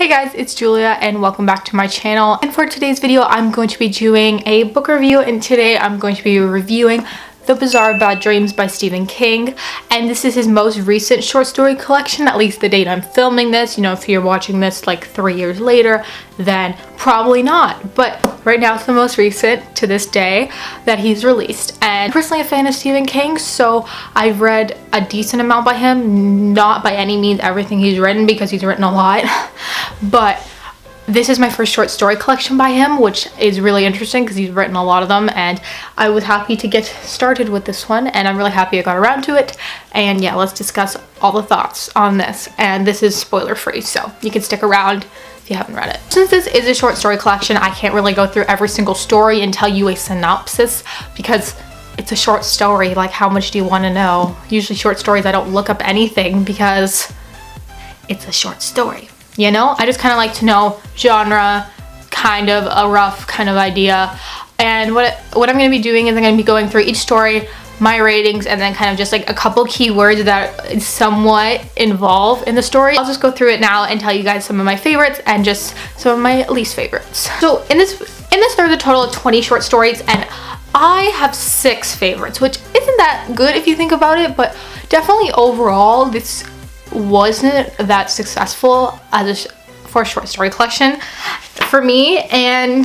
Hey guys, it's Julia and welcome back to my channel. And for today's video, I'm going to be doing a book review, and today I'm going to be reviewing The Bazaar Bad Dreams by Stephen King. And this is his most recent short story collection, at least the date I'm filming this. You know, if you're watching this like 3 years later, then probably not. But right now it's the most recent to this day that he's released. And I'm personally a fan of Stephen King, so I've read a decent amount by him. Not by any means everything he's written, because he's written a lot. But this is my first short story collection by him, which is really interesting because he's written a lot of them, and I was happy to get started with this one, and I'm really happy I got around to it. And yeah, let's discuss all the thoughts on this, and this is spoiler free, so you can stick around if you haven't read it. Since this is a short story collection, I can't really go through every single story and tell you a synopsis because it's a short story. Like, how much do you want to know? Usually short stories, I don't look up anything because it's a short story. You know, I just kind of like to know genre, kind of a rough kind of idea. And what I'm going to be doing is I'm going to be going through each story, my ratings, and then kind of just like a couple keywords that somewhat involve in the story. I'll just go through it now and tell you guys some of my favorites and just some of my least favorites. So in this there's a total of 20 short stories, and I have 6 favorites, which isn't that good if you think about it, but definitely overall this wasn't that successful for a short story collection for me. And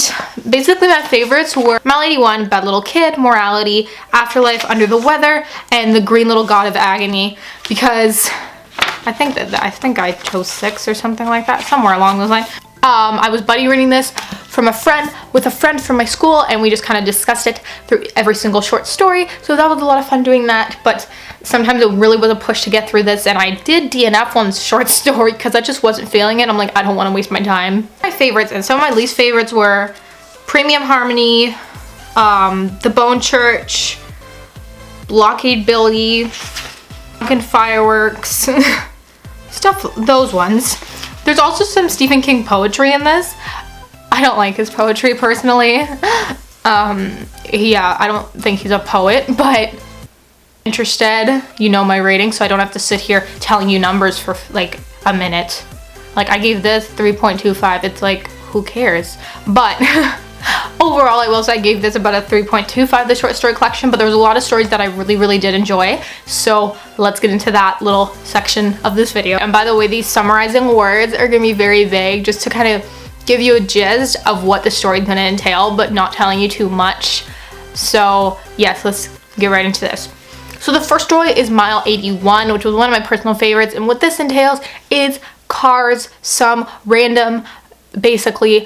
basically my favorites were My Lady 1, Bad Little Kid, Morality, Afterlife, Under the Weather, and The Green Little God of Agony, because I think I chose 6 or something like that, somewhere along those lines. I was buddy reading this with a friend from my school, and we just kind of discussed it through every single short story, so that was a lot of fun doing that. But sometimes it really was a push to get through this, and I did DNF one short story because I just wasn't feeling it. I'm like, I don't want to waste my time. My favorites and some of my least favorites were Premium Harmony, The Bone Church, Blockade Billy, Drunken Fireworks, stuff, those ones. There's also some Stephen King poetry in this. I don't like his poetry personally. Yeah, I don't think he's a poet, but interested, you know my rating, so I don't have to sit here telling you numbers for like a minute. Like, I gave this 3.25. It's like, who cares? But overall, I will say I gave this about a 3.25, the short story collection, but there was a lot of stories that I really did enjoy. So let's get into that little section of this video. And by the way, these summarizing words are gonna be very vague, just to kind of give you a gist of what the story is gonna entail, but not telling you too much. So yes, let's get right into this. So the first story is Mile 81, which was one of my personal favorites, and what this entails is cars, some random, basically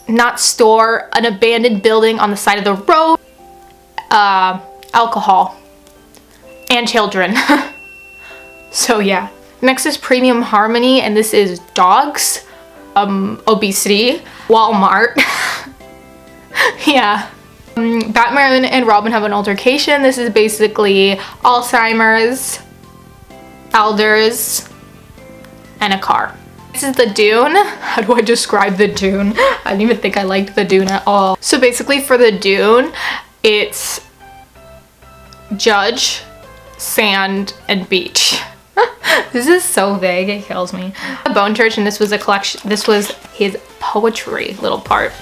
not store, an abandoned building on the side of the road, alcohol, and children. So yeah. Next is Premium Harmony, and this is dogs, obesity, Walmart. Yeah. Batman and Robin have an altercation. This is basically Alzheimer's, elders, and a car. This is The Dune. How do I describe The Dune? I didn't even think I liked The Dune at all. So basically for The Dune, it's judge, sand, and beach. This is so vague, it kills me. Bone Church, and this was a collection, this was his poetry little part.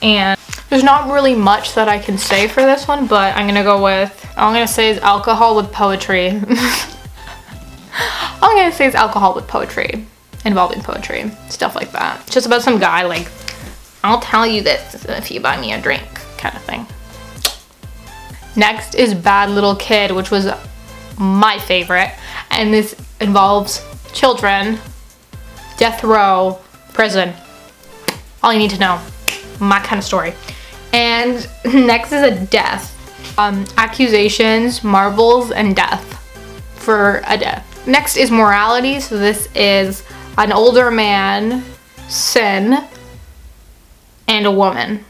And there's not really much that I can say for this one, but I'm gonna go with, all I'm gonna say is alcohol with poetry. All I'm gonna say is alcohol with poetry, involving poetry, stuff like that. It's just about some guy like, I'll tell you this if you buy me a drink, kind of thing. Next is Bad Little Kid, which was my favorite, and this involves children, death row, prison. All you need to know, my kind of story. And next is a death, accusations, marbles, and death for a death. Next is Morality, so this is an older man, sin, and a woman.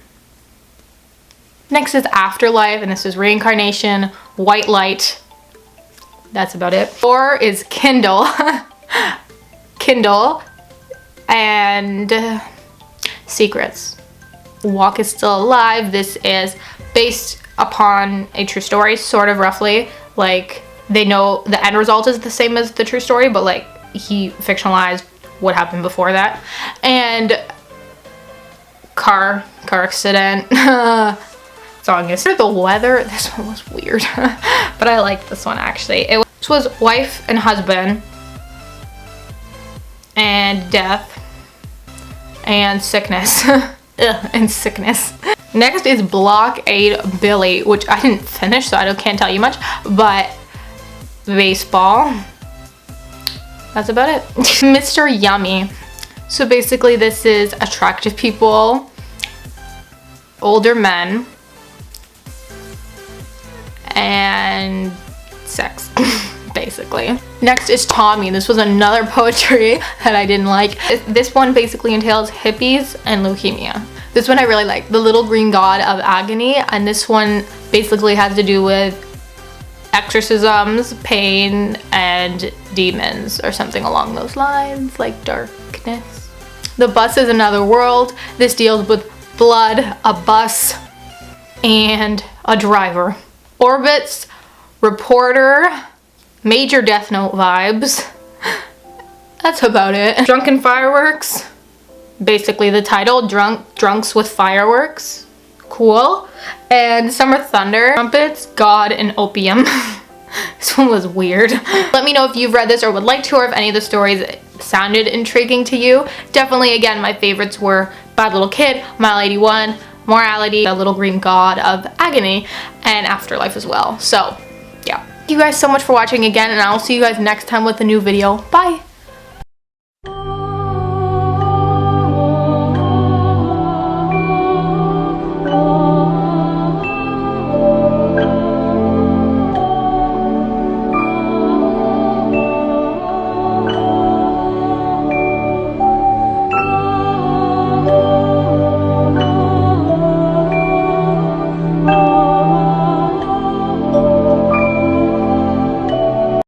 Next is Afterlife, and this is reincarnation, white light. That's about it. 4 is Kindle. Kindle, and Secrets. Walk is Still Alive. This is based upon a true story, sort of roughly. Like, they know the end result is the same as the true story, but like he fictionalized what happened before that. And car accident. Song is the weather. This one was weird, but I like this one actually. This was wife and husband, and death, and sickness. Ugh, and sickness. Next is Blockade Billy, which I didn't finish, so I can't tell you much, but baseball. That's about it. Mr. Yummy. So basically this is attractive people, older men, and sex, basically. Next is Tommy. This was another poetry that I didn't like. This one basically entails hippies and leukemia. This one I really like. The little green god of agony, and this one basically has to do with exorcisms, pain, and demons, or something along those lines, like darkness. The Bus is Another World. This deals with blood, a bus, and a driver. Orbits, reporter, major Death Note vibes. That's about it. Drunken Fireworks, basically the title, drunks with fireworks. Cool. And Summer Thunder, trumpets, God, and opium. This one was weird. Let me know if you've read this or would like to, or if any of the stories sounded intriguing to you. Definitely, again, my favorites were Bad Little Kid, Mile 81, Morality, The Little Green God of Agony, and Afterlife as well. So, yeah. Thank you guys so much for watching again, and I'll see you guys next time with a new video. Bye!